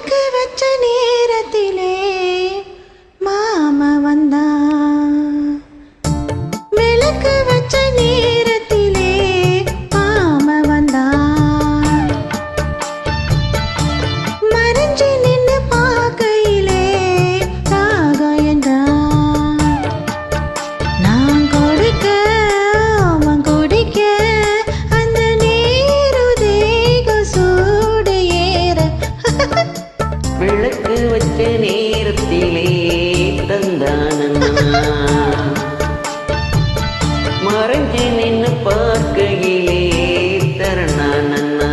விளக்கு வச்ச நேரத்திலே மாமா வந்தான். விளக்கு வச்ச நேரத்திலே மாமா வந்தான். மறைஞ்சு நின்னு பார்க்கையிலே தாகம் என்றான். நான் கொடுக்க அவன் குடிக்க அந்த நீரு தேக சூடு ஏற. விளக்கு வச்ச நேரத்திலே தந்தானண்ணா, மறைஞ்சு நின்னு பார்க்கையிலே தரணானண்ணா.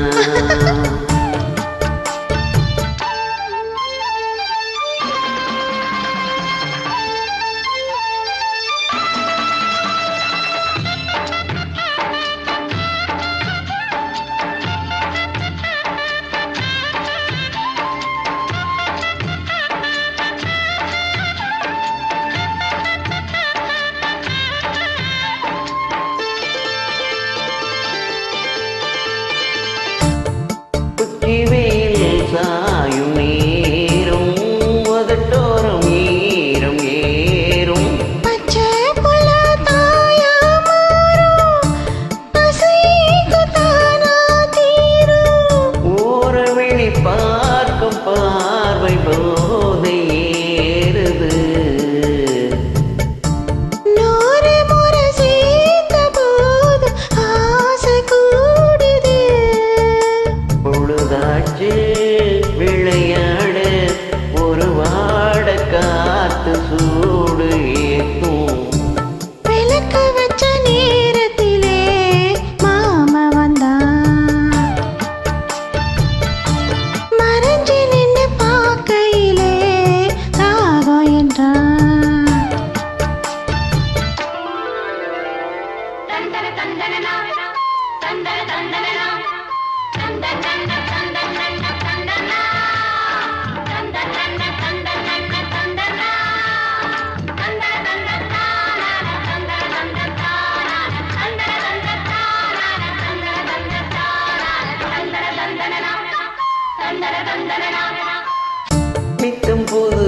வெயில் சாயும் நீரும் உதட்டோரம் ஈரம் ஏறும். பச்சை புள்ள தாயா மாறும் பசிக்கு தானா தீரும். ஊரவெளி பார்க்கும் பார்வை போதை ஏறுது. நூறு முறை சேர்த்த போது ஆசை கூடுது. பொழுதாச்சு விளையாட ஒரு வாட காத்து சூடு ஏற்றும். விளக்கு வச்ச நேரத்திலே மாமா வந்தான். மறைஞ்சு நின்னு பார்க்கையிலே தாகம் என்றான். நித்தம் புது